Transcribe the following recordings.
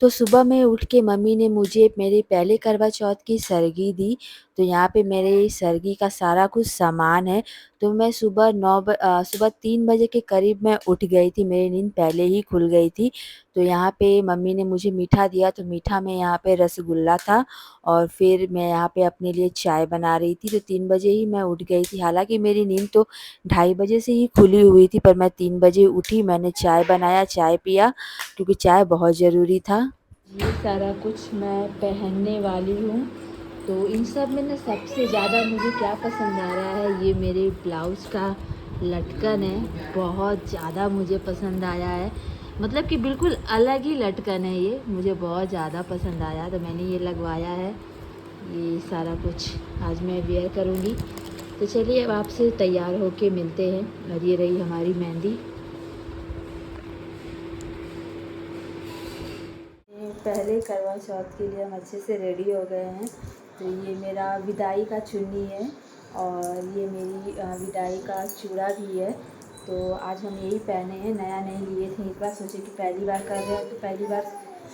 तो सुबह में उठ के मम्मी ने मुझे मेरे पहले करवा चौथ की सरगी दी। तो यहाँ पे मेरे सरगी का सारा कुछ सामान है। तो मैं सुबह 3 बजे के करीब मैं उठ गई थी, मेरी नींद पहले ही खुल गई थी। तो यहाँ पे मम्मी ने मुझे मीठा दिया, तो मीठा में यहाँ पे रसगुल्ला था और फिर मैं यहाँ पे अपने लिए चाय बना रही थी। तो 3 बजे ही मैं उठ गई थी, हालाँकि मेरी नींद तो ढाई बजे से ही खुली हुई थी, पर मैं 3 बजे उठी, मैंने चाय बनाया, चाय पिया क्योंकि चाय बहुत ज़रूरी था। ये सारा कुछ मैं पहनने वाली हूँ। तो इन सब में ना सबसे ज़्यादा मुझे क्या पसंद आ रहा है, ये मेरे ब्लाउज़ का लटकन है, बहुत ज़्यादा मुझे पसंद आया है। मतलब कि बिल्कुल अलग ही लटकन है ये, मुझे बहुत ज़्यादा पसंद आया तो मैंने ये लगवाया है। ये सारा कुछ आज मैं वियर करूँगी। तो चलिए अब आपसे तैयार होके मिलते हैं। और ये रही हमारी मेहंदी। पहले करवा चौथ के लिए हम अच्छे से रेडी हो गए हैं। तो ये मेरा विदाई का चुन्नी है और ये मेरी विदाई का चूड़ा भी है। तो आज हम यही पहने हैं, नया नहीं लिए थे, इस बार सोचे कि पहली बार कर रहे हैं तो पहली बार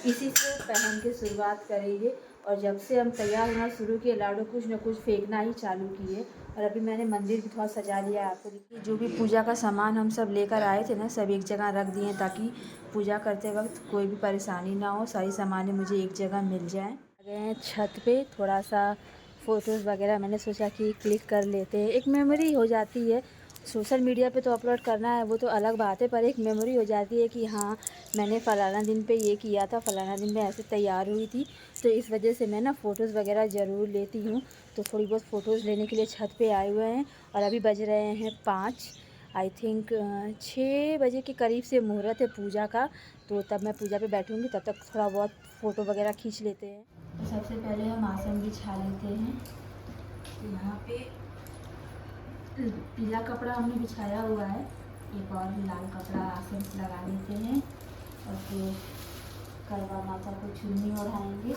इसी से पहन के शुरुआत करेंगे। और जब से हम तैयार होना शुरू किए, लाडो कुछ न कुछ फेंकना ही चालू किए। और अभी मैंने मंदिर भी थोड़ा सजा लिया है, आपको देखिए। जो भी पूजा का सामान हम सब लेकर आए थे ना, सब एक जगह रख दिए ताकि पूजा करते वक्त कोई भी परेशानी ना हो, सारी सामानें मुझे एक जगह मिल जाएं। आ गए हैं छत पे, थोड़ा सा फ़ोटोज़ वगैरह मैंने सोचा कि क्लिक कर लेते हैं, एक मेमोरी हो जाती है। सोशल मीडिया पे तो अपलोड करना है वो तो अलग बात है, पर एक मेमोरी हो जाती है कि हाँ मैंने फ़लाना दिन पे ये किया था, फ़लाना दिन में ऐसे तैयार हुई थी। तो इस वजह से मैं ना फ़ोटोज़ वगैरह ज़रूर लेती हूँ। तो थोड़ी बहुत फ़ोटोज़ लेने के लिए छत पे आए हुए हैं। और अभी बज रहे हैं 5, आई थिंक 6 बजे के करीब से मुहूर्त है पूजा का। तो तब मैं पूजा पे बैठूँगी, तब तक थोड़ा बहुत फ़ोटो वगैरह खींच लेते हैं। तो सबसे पहले हम आसन बिछा लेते हैं। तो यहाँ पे पीला कपड़ा हमने बिछाया हुआ है, एक और लाल कपड़ा आसन से लगा लेते हैं। और फिर करवा माता को चुन्नी ओढ़ाएंगे।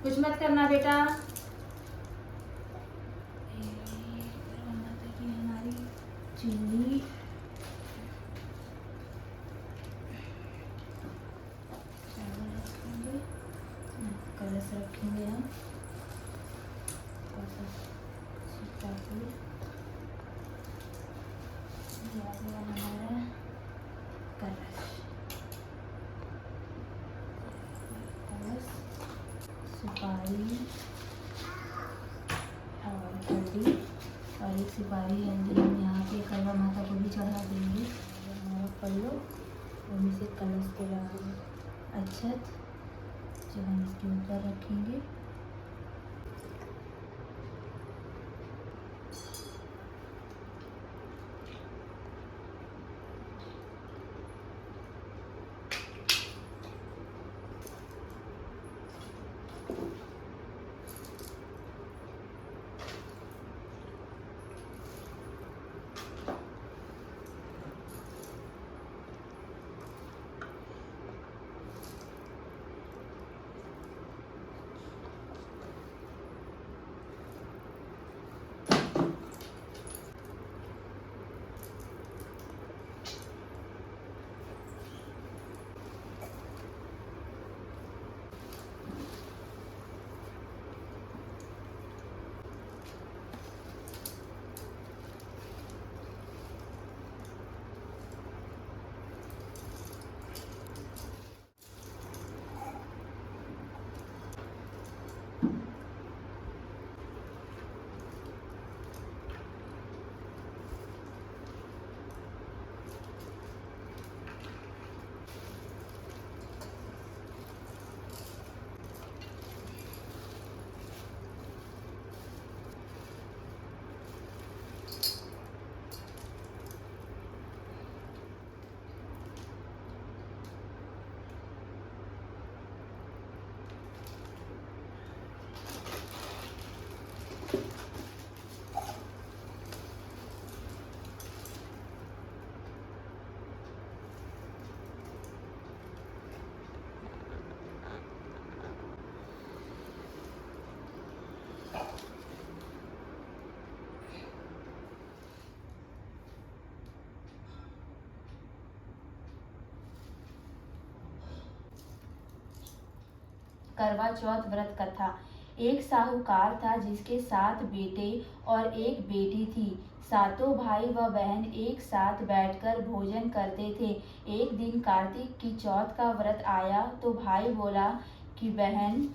कुछ मत करना बेटा। करवा माता की हमारी चुन्नी रखेंगे, कलश रखेंगे हम। हमारा कलश, सुपारी और हल्दी, और एक सुपारी हल्दी हम यहाँ पे करवा माता को भी चढ़ा देंगे। हमारा पल्लो और इसे कलश के बाद अक्षत जो हम इसके ऊपर रखेंगे। करवा चौथ व्रत कथा। एक साहूकार था जिसके 7 बेटे और एक बेटी थी। सातों भाई व बहन एक साथ बैठकर भोजन करते थे। एक दिन कार्तिक की चौथ का व्रत आया तो भाई बोला कि बहन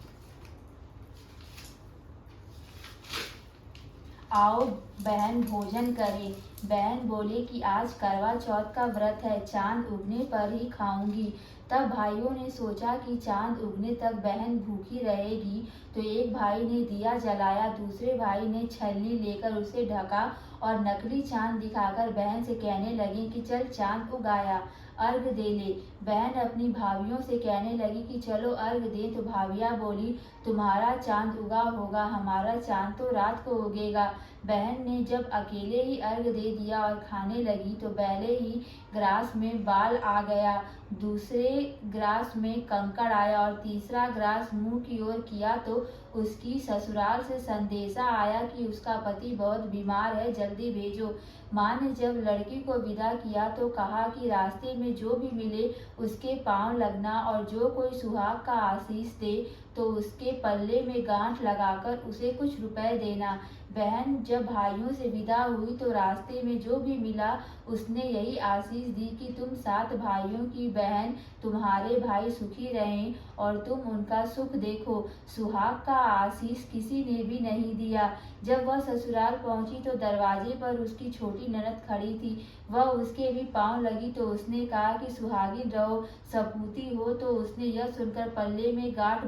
आओ बहन भोजन करें। बहन बोली कि आज करवा चौथ का व्रत है, चांद उगने पर ही खाऊंगी। तब भाइयों ने सोचा कि चांद उगने तक बहन भूखी रहेगी, तो एक भाई ने दिया जलाया, दूसरे भाई ने छलनी लेकर उसे ढका और नकली चांद दिखाकर बहन से कहने लगे कि चल चांद उग आया, अर्घ दे ले। बहन अपनी भाभियों से कहने लगी कि चलो अर्घ दे, तो भाभियाँ बोली तुम्हारा चांद उगा होगा, हमारा चांद तो रात को उगेगा। बहन ने जब अकेले ही अर्घ दे दिया और खाने लगी तो पहले ही ग्रास में बाल आ गया, दूसरे ग्रास में कंकड़ आया और तीसरा ग्रास मुंह की ओर किया तो उसकी ससुराल से संदेशा आया कि उसका पति बहुत बीमार है, जल्दी भेजो। माँ ने जब लड़की को विदा किया तो कहा कि रास्ते में जो भी मिले उसके पांव लगना और जो कोई सुहाग का आशीष दे तो उसके पल्ले में गांठ लगाकर उसे कुछ रुपए देना। बहन जब भाइयों से विदा हुई तो रास्ते में जो भी मिला उसने यही आशीष दी कि तुम 7 भाइयों की बहन, तुम्हारे भाई सुखी रहें और तुम उनका सुख देखो। सुहाग का आशीष किसी ने भी नहीं दिया। जब वह ससुराल पहुंची तो दरवाजे पर उसकी छोटी ननद खड़ी थी। वह उसके भी पांव लगी तो उसने कहा कि सुहागिन रहो, सपूती हो। तो उसने यह सुनकर पल्ले में गांठ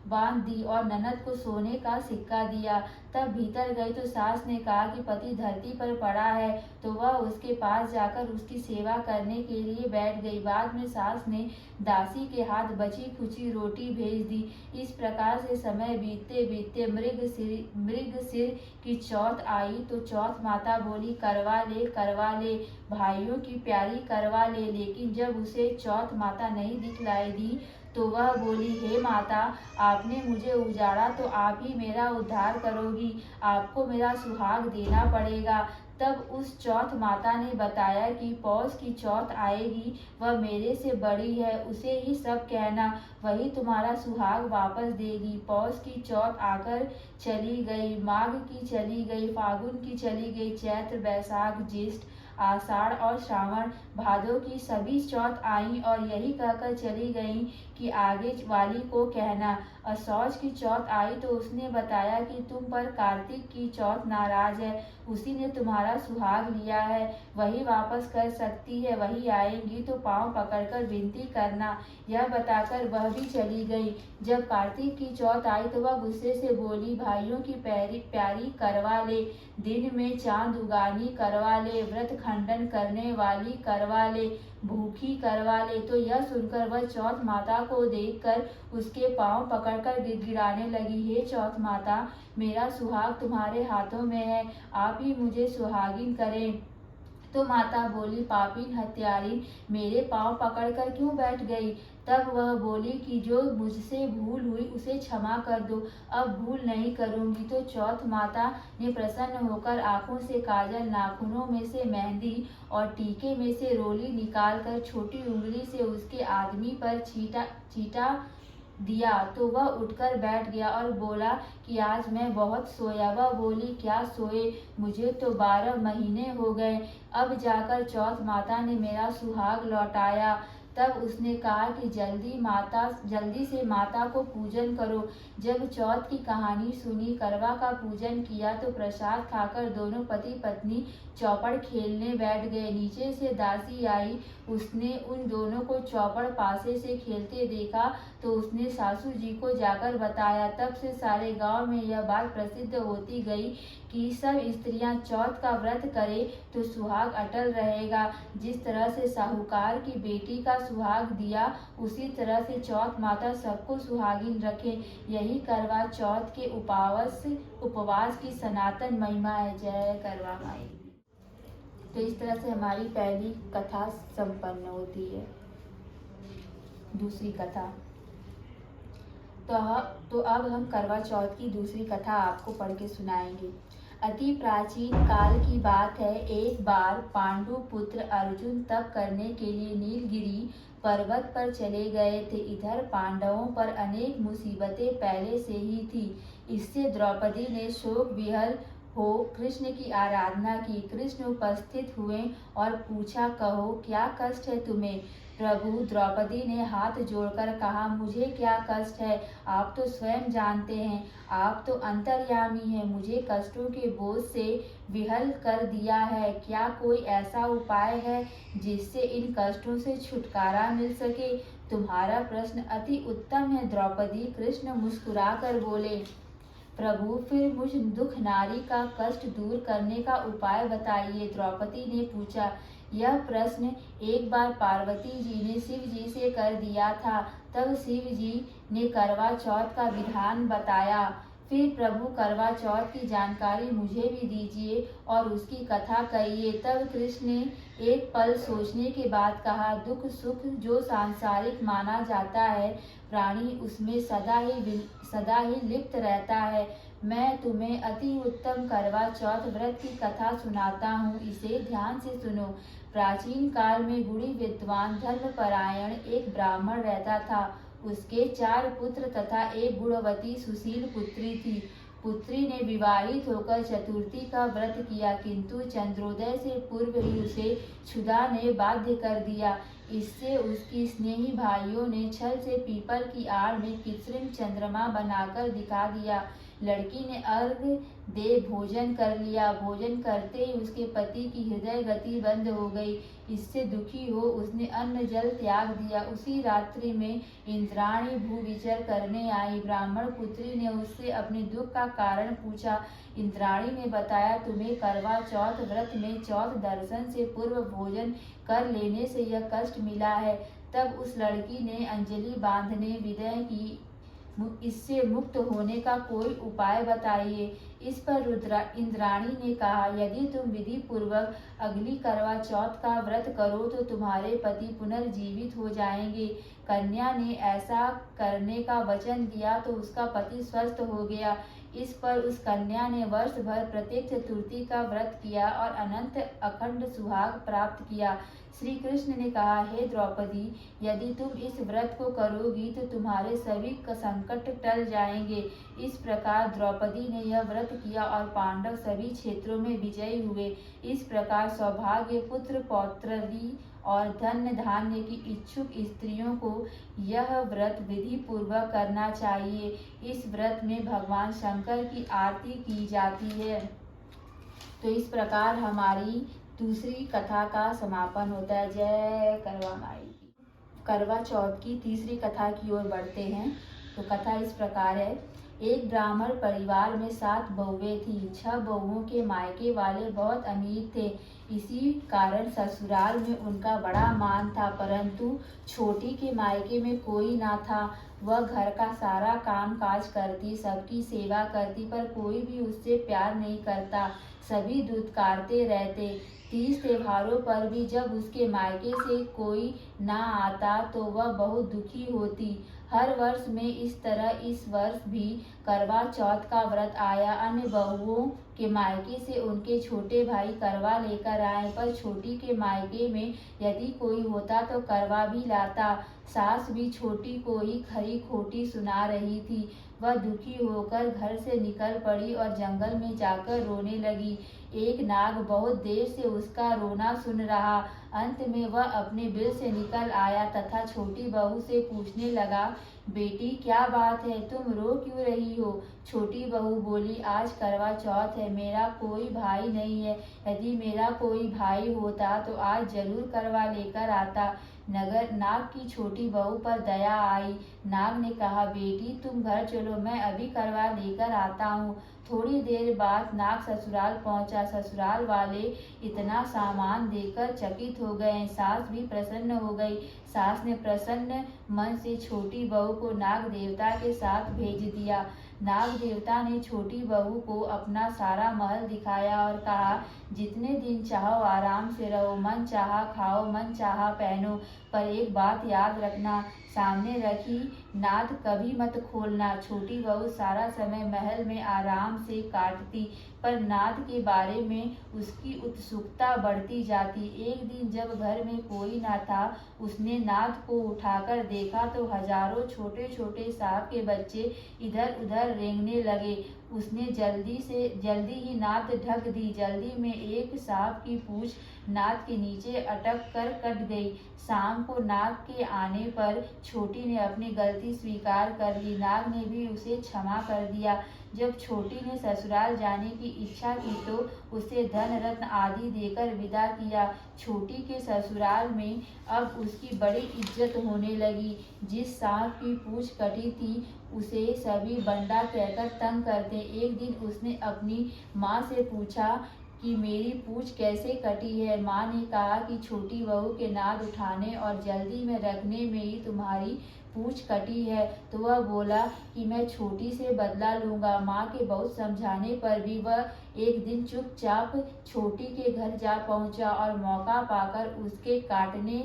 बांध दी और ननद को सोने का सिक्का दिया। तब भीतर गई तो सास ने कहा कि पति धरती पर पड़ा है, तो वह उसके पास जाकर उसकी सेवा करने के लिए बैठ गई। बाद में सास ने दासी के हाथ बची खुची रोटी भेज दी। इस प्रकार से समय बीतते बीतते मृगशिर की चौथ आई तो चौथ माता बोली करवा ले भाइयों की प्यारी करवा ले। लेकिन जब उसे चौथ माता नहीं दिखलाई दी तो वह बोली हे माता, आपने मुझे उजाड़ा तो आप ही मेरा उद्धार करोगी, आपको मेरा सुहाग देना पड़ेगा। तब उस चौथ माता ने बताया कि पौष की चौथ आएगी, वह मेरे से बड़ी है, उसे ही सब कहना, वही तुम्हारा सुहाग वापस देगी। पौष की चौथ आकर चली गई, माघ की चली गई, फागुन की चली गई, चैत्र बैसाख ज्येष्ठ आषाढ़ और श्रावण भादों की सभी चौथ आई और यही कहकर चली गई कि आगे वाली को कहना। असौज की चौथ आई तो उसने बताया कि तुम पर कार्तिक की चौथ नाराज है, उसी ने तुम्हारा सुहाग लिया है, वही वापस कर सकती है, वही आएंगी तो पांव पकड़कर विनती करना। यह बताकर वह भी चली गई। जब कार्तिक की चौथ आई तो वह गुस्से से बोली भाइयों की प्यारी करवा ले, दिन में चांद उगानी करवा ले, व्रत खंडन करने वाली करवा ले, भूखी करवा ले। तो यह सुनकर वह चौथ माता को देखकर उसके पांव पकड़कर गिड़गिड़ाने लगी, हे चौथ माता, मेरा सुहाग तुम्हारे हाथों में है, आप ही मुझे सुहागिन करें। तो माता बोली पापीन हत्यारी, मेरे पांव पकड़कर क्यों बैठ गई। तब वह बोली कि जो मुझसे भूल हुई उसे क्षमा कर दो, अब भूल नहीं करूंगी। तो चौथ माता ने प्रसन्न होकर आंखों से काजल, नाखूनों में से मेहंदी और टीके में से रोली निकालकर छोटी उंगली से उसके आदमी पर चीटा दिया तो वह उठकर बैठ गया और बोला कि आज मैं बहुत सोया। वह बोली क्या सोए, मुझे तो 12 महीने हो गए, अब जाकर चौथ माता ने मेरा सुहाग लौटाया। तब उसने कहा कि जल्दी से माता को पूजन करो। जब चौथ की कहानी सुनी, करवा का पूजन किया तो प्रसाद खाकर दोनों पति पत्नी चौपड़ खेलने बैठ गए। नीचे से दासी आई, उसने उन दोनों को चौपड़ पासे से खेलते देखा तो उसने सासू जी को जाकर बताया। तब से सारे गांव में यह बात प्रसिद्ध होती गई कि सब स्त्रियां चौथ का व्रत करें तो सुहाग अटल रहेगा। जिस तरह से साहूकार की बेटी का सुहाग दिया, उसी तरह से चौथ माता सबको सुहागिन रखे। यही करवा चौथ के उपवास की सनातन महिमा है। जय करवा माई। तो इस तरह से हमारी पहली कथा संपन्न होती है। दूसरी कथा तो अब हम करवा चौथ की दूसरी कथा आपको पढ़ के सुनाएंगे। अति प्राचीन काल की बात है। एक बार पांडु पुत्र अर्जुन तप करने के लिए नीलगिरी पर्वत पर चले गए थे। इधर पांडवों पर अनेक मुसीबतें पहले से ही थी। इससे द्रौपदी ने शोक विहल हो कृष्ण की आराधना की। कृष्ण उपस्थित हुए और पूछा, कहो क्या कष्ट है तुम्हें। प्रभु, द्रौपदी ने हाथ जोड़कर कहा, मुझे क्या कष्ट है, आप तो स्वयं जानते हैं। आप तो अंतर्यामी हैं, मुझे कष्टों के बोझ से विहल कर दिया है। क्या कोई ऐसा उपाय है जिससे इन कष्टों से छुटकारा मिल सके। तुम्हारा प्रश्न अति उत्तम है द्रौपदी। कृष्ण मुस्कुराकर बोले, प्रभु फिर मुझ दुख नारी का कष्ट दूर करने का उपाय बताइए। द्रौपदी ने पूछा। यह प्रश्न एक बार पार्वती जी ने शिव जी से कर दिया था। तब शिव जी ने करवा चौथ का विधान बताया। फिर प्रभु करवा चौथ की जानकारी मुझे भी दीजिए और उसकी कथा कहिए। तब कृष्ण ने एक पल सोचने के बाद कहा, दुख सुख जो सांसारिक माना जाता है, प्राणी उसमें सदा ही लिप्त रहता है। मैं तुम्हें अति उत्तम करवा चौथ व्रत की कथा सुनाता हूँ, इसे ध्यान से सुनो। प्राचीन काल में गुणी विद्वान धर्मपरायण एक ब्राह्मण रहता था। उसके 4 पुत्र तथा एक गुणवती सुशील पुत्री थी। पुत्री ने विवाहित होकर चतुर्थी का व्रत किया, किंतु चंद्रोदय से पूर्व ही उसे क्षुधा ने बाध्य कर दिया। इससे उसकी स्नेही भाइयों ने छल से पीपल की आड़ में कृत्रिम चंद्रमा बनाकर दिखा दिया। लड़की ने अर्घ दे भोजन कर लिया। भोजन करते ही उसके पति की हृदय गति बंद हो गई। इससे दुखी हो उसने अन्न जल त्याग दिया। उसी रात्रि में इंद्राणी भू विचर करने आई। ब्राह्मण पुत्री ने उससे अपने दुख का कारण पूछा। इंद्राणी ने बताया, तुम्हें करवा चौथ व्रत में चौथ दर्शन से पूर्व भोजन कर लेने से यह कष्ट मिला है। तब उस लड़की ने अंजलि बांधने विनय की, इससे मुक्त होने का कोई उपाय बताइए। इस पर इंद्राणी ने कहा, यदि तुम विधि पूर्वक अगली करवा चौथ का व्रत करो तो तुम्हारे पति पुनर्जीवित हो जाएंगे। कन्या ने ऐसा करने का वचन दिया तो उसका पति स्वस्थ हो गया। इस पर उस कन्या ने वर्ष भर प्रत्येक चतुर्थी का व्रत किया और अनंत अखंड सुहाग प्राप्त किया। श्री कृष्ण ने कहा, हे द्रौपदी, यदि तुम इस व्रत को करोगी तो तुम्हारे सभी संकट टल जाएंगे। इस प्रकार द्रौपदी ने यह व्रत किया और पांडव सभी क्षेत्रों में विजयी हुए। इस प्रकार सौभाग्य, पुत्र पौत्रादि और धन धान्य की इच्छुक स्त्रियों को यह व्रत विधि पूर्वक करना चाहिए। इस व्रत में भगवान शंकर की आरती की जाती है। तो इस प्रकार हमारी दूसरी कथा का समापन होता है। जय करवा माई की। करवा चौथ की तीसरी कथा की ओर बढ़ते हैं। तो कथा इस प्रकार है। एक ब्राह्मण परिवार में 7 बहुएं थीं। 6 बहुओं के मायके वाले बहुत अमीर थे। इसी कारण ससुराल में उनका बड़ा मान था, परंतु छोटी के मायके में कोई ना था। वह घर का सारा काम काज करती, सबकी सेवा करती, पर कोई भी उससे प्यार नहीं करता। सभी दुत्कारते रहते। 30 त्योहारों पर भी जब उसके मायके से कोई ना आता तो वह बहुत दुखी होती। हर वर्ष में इस तरह इस वर्ष भी करवा चौथ का व्रत आया। अन्य बहुओं के मायके से उनके छोटे भाई करवा लेकर आए, पर छोटी के मायके में यदि कोई होता तो करवा भी लाता। सास भी छोटी को ही खरी खोटी सुना रही थी। वह दुखी होकर घर से निकल पड़ी और जंगल में जाकर रोने लगी। एक नाग बहुत देर से उसका रोना सुन रहा। अंत में वह अपने बिल से निकल आया तथा छोटी बहू से पूछने लगा, बेटी क्या बात है, तुम रो क्यों रही हो। छोटी बहू बोली, आज करवा चौथ है, मेरा कोई भाई नहीं है। यदि मेरा कोई भाई होता तो आज जरूर करवा लेकर आता। नाग की छोटी बहू पर दया आई। नाग ने कहा, बेटी तुम घर चलो, मैं अभी करवा लेकर आता हूँ। थोड़ी देर बाद नाग ससुराल पहुंचा। ससुराल वाले इतना सामान देकर चकित हो गए। सास भी प्रसन्न हो गई। सास ने प्रसन्न मन से छोटी बहू को नाग देवता के साथ भेज दिया। नाग देवता ने छोटी बहू को अपना सारा महल दिखाया और कहा, जितने दिन चाहो आराम से रहो, मन चाहा खाओ, मन चाहा पहनो, पर एक बात याद रखना, सामने रखी नाद कभी मत खोलना। छोटी बहू सारा समय महल में आराम से काटती, पर नाद के बारे में उसकी उत्सुकता बढ़ती जाती। एक दिन जब घर में कोई न था, उसने नाद को उठाकर देखा तो हजारों छोटे छोटे सांप के बच्चे इधर उधर रेंगने लगे। उसने जल्दी ही नाद ढक दी। जल्दी में एक सांप की पूंछ नाद के नीचे अटक कर कट गई। शाम को नाग के आने पर छोटी ने अपनी गलती स्वीकार कर ली। नाग ने भी उसे क्षमा कर दिया। जब छोटी ने ससुराल जाने की इच्छा की तो उसे धन रत्न आदि देकर विदा किया। छोटी के ससुराल में अब उसकी बड़ी इज्जत होने लगी। जिस सांप की पूंछ कटी थी उसे सभी बंडा कहकर तंग करते। एक दिन उसने अपनी माँ से पूछा कि मेरी पूंछ कैसे कटी है। माँ ने कहा कि छोटी बहू के नाद उठाने और जल्दी में रखने में ही तुम्हारी पूंछ कटी है। तो वह बोला कि मैं छोटी से बदला लूँगा। माँ के बहुत समझाने पर भी वह एक दिन चुपचाप छोटी के घर जा पहुँचा और मौका पाकर उसे काटने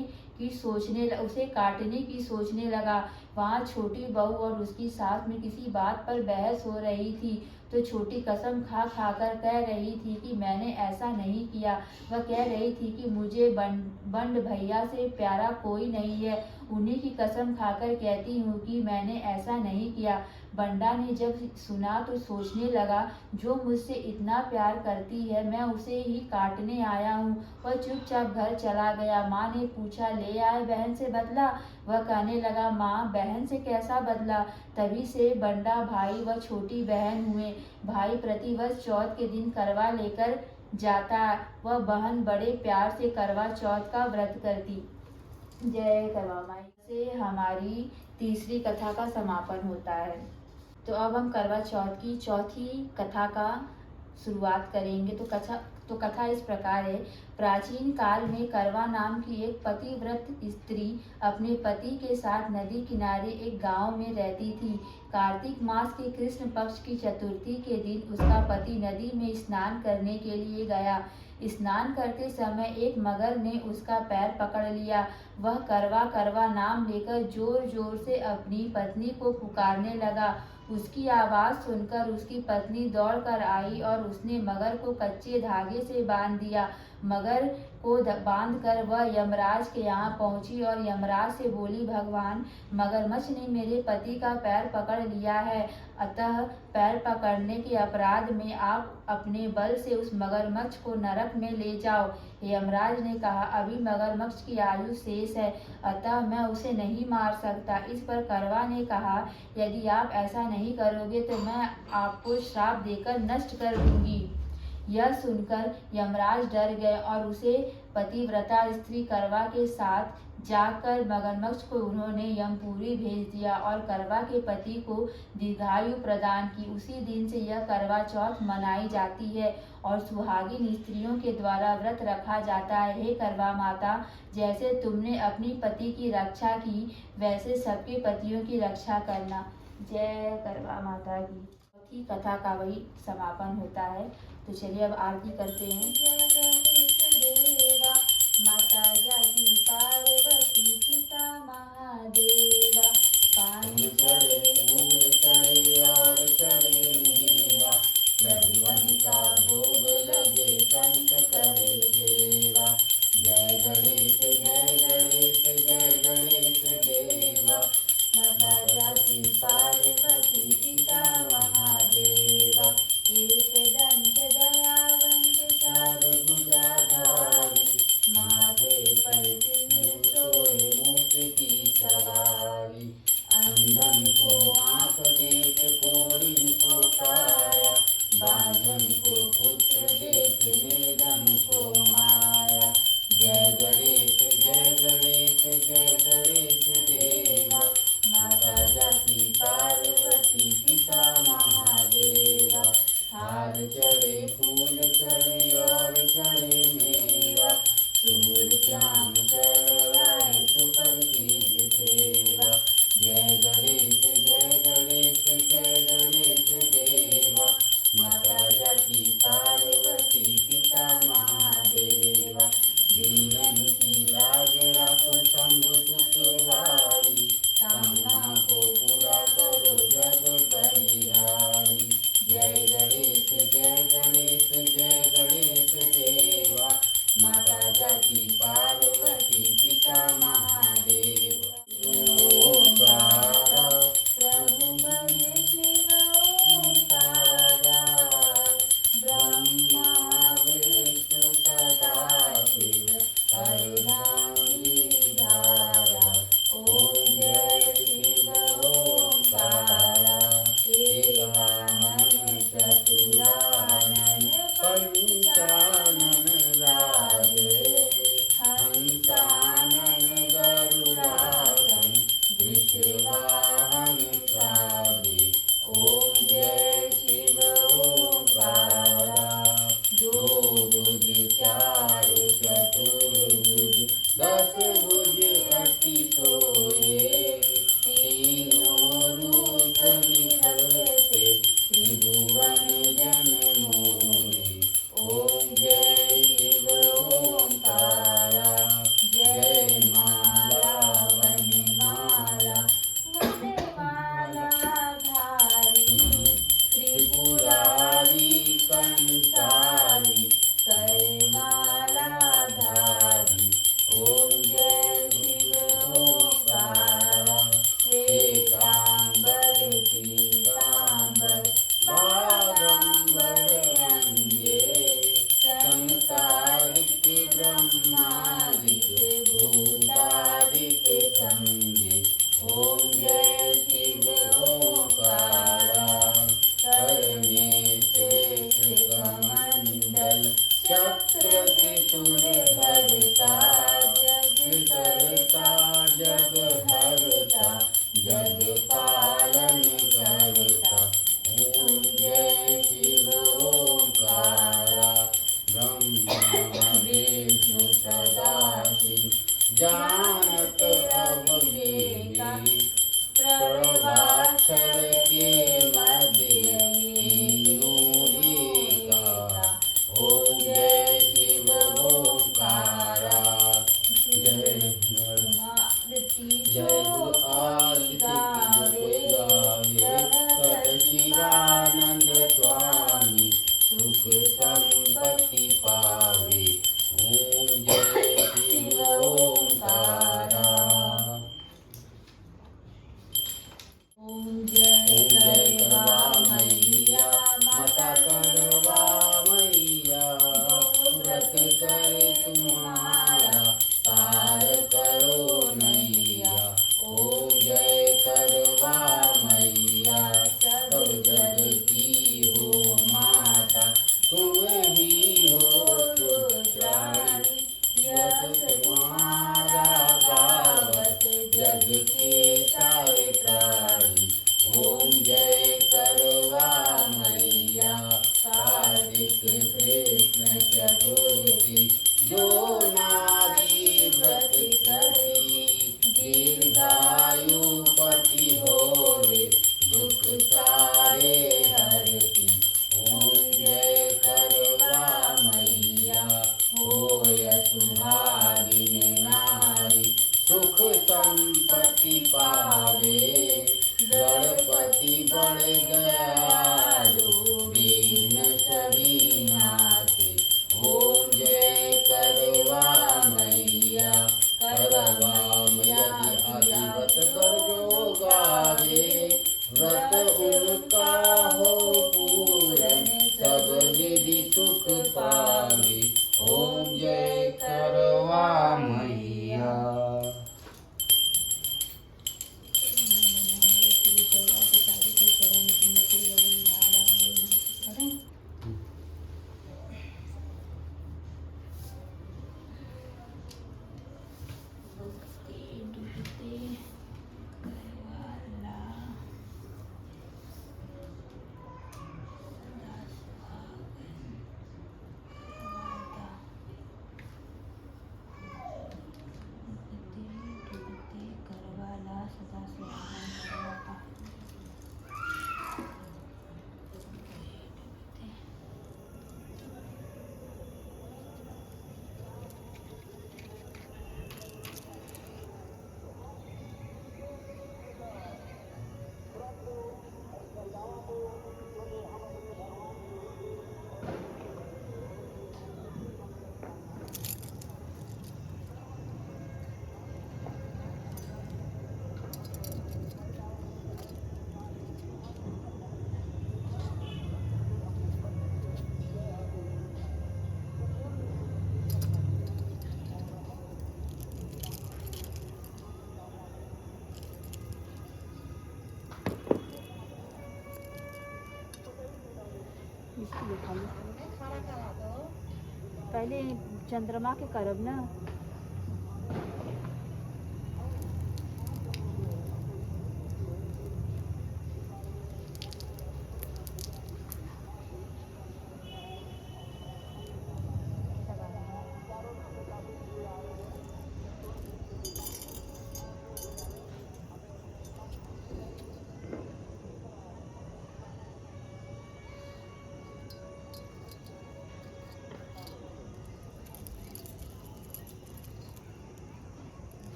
की सोचने लगा। वहाँ छोटी बहू और उसकी सास में किसी बात पर बहस हो रही थी। तो छोटी कसम खा खाकर कह रही थी कि मैंने ऐसा नहीं किया। वह कह रही थी कि मुझे बंड भैया से प्यारा कोई नहीं है। उन्हीं की कसम खाकर कहती हूँ कि मैंने ऐसा नहीं किया। बंडा ने जब सुना तो सोचने लगा, जो मुझसे इतना प्यार करती है मैं उसे ही काटने आया हूँ। वह चुपचाप घर चला गया। माँ ने पूछा, ले आए बहन से बदला? वह कहने लगा, माँ बहन से कैसा बदला? तभी से बंडा भाई व छोटी बहन हुए। भाई प्रतिवर्ष चौथ के दिन करवा लेकर जाता। वह बहन बड़े प्यार से करवा चौथ का व्रत करती। जय करवा माई। से हमारी तीसरी कथा का समापन होता है। तो अब हम करवा चौथ की चौथी कथा का शुरुआत करेंगे। तो कथा इस प्रकार है। प्राचीन काल में करवा नाम की एक पतिव्रत स्त्री अपने पति के साथ नदी किनारे एक गांव में रहती थी। कार्तिक मास के कृष्ण पक्ष की चतुर्थी के दिन उसका पति नदी में स्नान करने के लिए गया। स्नान करते समय एक मगर ने उसका पैर पकड़ लिया। वह करवा करवा नाम लेकर जोर जोर से अपनी पत्नी को पुकारने लगा। उसकी आवाज़ सुनकर उसकी पत्नी दौड़ कर आई और उसने मगर को कच्चे धागे से बांध दिया। मगर को बांधकर वह यमराज के यहाँ पहुंची और यमराज से बोली, भगवान, मगरमच्छ ने मेरे पति का पैर पकड़ लिया है, अतः पैर पकड़ने के अपराध में आप अपने बल से उस मगरमच्छ को नरक में ले जाओ। यमराज ने कहा, अभी मगरमच्छ की आयु शेष है, अतः मैं उसे नहीं मार सकता। इस पर करवा ने कहा, यदि आप ऐसा नहीं करोगे तो मैं आपको श्राप देकर नष्ट कर दूंगी। यह सुनकर यमराज डर गए और उसे पतिव्रता स्त्री करवा के साथ जाकर मगरमच्छ को उन्होंने यमपुरी भेज दिया और करवा के पति को दीर्घायु प्रदान की। उसी दिन से यह करवा चौथ मनाई जाती है और सुहागिन स्त्रियों के द्वारा व्रत रखा जाता है। हे करवा माता, जैसे तुमने अपनी पति की रक्षा की वैसे सबके पतियों की रक्षा करना। जय करवा माता की। चौथी कथा का वही समापन होता है। तो चलिए अब आरती करते हैं। जय गणेश देवा, माता जाकी पार्वती, पिता महादेवा, पानी चढ़े फूल चढ़े और चढ़े मेवा, रघुवन का भोग लगे संत करे सेवा। जय गणेश जय गणेश जय गणेश देवा, माता जाकी पार्वती, पिता महादेवा, एक दंत दयावंत चार भुजाधारी, माथे पर तिलक सोए मूठ की सवारी। षड्वाक्षर के मध्य तीनों एका। ओम जय शिव ओंकारा। जय गुरु आदि गावे कहत शिवानंद स्वामी सुख संपत्ति पावे। ओम जय शिव ओंकारा। ओम जय करवा मैया माता करवा मैया व्रत करे तुम्हारा पार करो नैया। ओम जय करवा मैया सब जग की हो माता तुम ही हो सुत्राणी। यश तुम्हारा गावत जग के सारे प्राणी। ओम जय करवा मैया कार्तिक कृष्ण चतुर्थी जो नारी व्रत करती दीर्घायु पति होवे दुख सारे हरती। ओम जय करवा मैया होय सुहागिन नारी सुख संपत्ति पावे। गणपति बढ़ दयालु विघ्न सभी नाथे। ओम जय करवा मैया करवा मैया आदि व्रत कर जो गावे व्रत उनका हो पूरन सब विधि सुख पावे। ओम जय करवा मैया। पहले चंद्रमा के करब ना।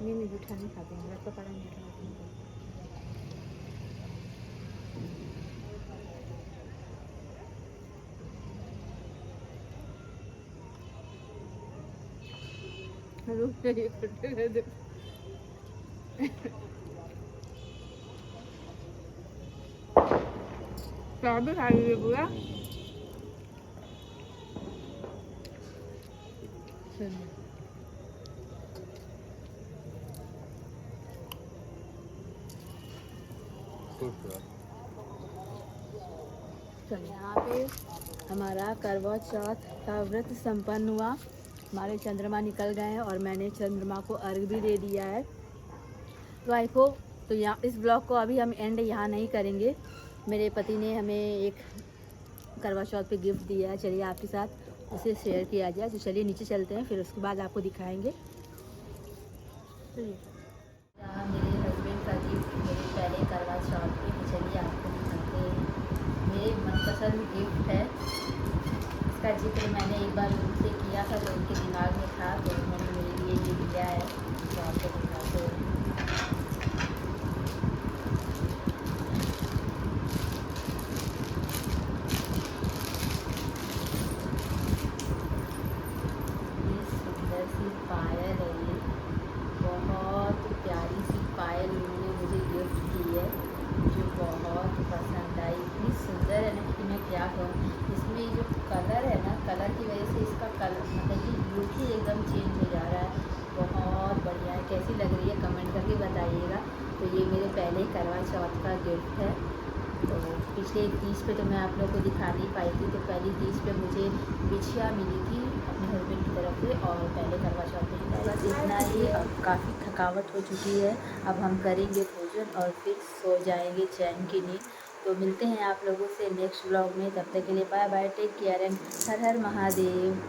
नहीं मीठा नहीं खाते हैं, तो पड़ा मीठा खाते हैं। रुक जाइए, खट्टे कर दो। स्वाद खा लीजिए पूरा। चल यहाँ पे हमारा करवा चौथ का व्रत संपन्न हुआ। हमारे चंद्रमा निकल गए हैं और मैंने चंद्रमा को अर्घ भी दे दिया है। तो आई होप तो यहाँ इस ब्लॉग को अभी हम एंड यहाँ नहीं करेंगे। मेरे पति ने हमें एक करवा चौथ पे गिफ्ट दिया है, चलिए आपके साथ उसे शेयर किया जाए। तो चलिए नीचे चलते हैं, फिर उसके बाद आपको दिखाएंगे। यहाँ मेरे हस्बैंड का गिफ्ट मेरे पहले करवा चौथ पे, तो चलिए आपको दिखाते हैं। मेरे मनपसंद गिफ्ट है, इसका जिक्र मैंने एक बार उनसे किया था तो उनके दिमाग में था, तो उन्होंने मेरे लिए ये दिया है। तो आपको दिखाते हैं। सुंदर सी पायल है ये, बहुत प्यारी सी पायल उन्होंने मुझे गिफ्ट की है, जो बहुत पसंद आई। इतनी सुंदर है ना कि मैं क्या कहूँ। इसमें जो कलर है ना, कलर की वजह से इसका कलर मतलब कि लुक ही एकदम चेंज हो जा रहा है। बहुत बढ़िया है, कैसी लग रही है कमेंट करके बताइएगा। तो ये मेरे पहले करवा चौथ का गिफ्ट है। तो पिछले तीज पे तो मैं आप लोगों को दिखा नहीं पाई थी, तो पहली तीज पे मुझे बिछिया मिली थी अपने हस्बैंड की तरफ से, और पहले करवा चौथ पे बस इतना ही। अब काफ़ी थकावट हो चुकी है, अब हम करेंगे भोजन और फिर सो जाएंगे चैन की नींद। तो मिलते हैं आप लोगों से नेक्स्ट ब्लॉग में, तब तक के लिए bye bye, take care and हर हर महादेव।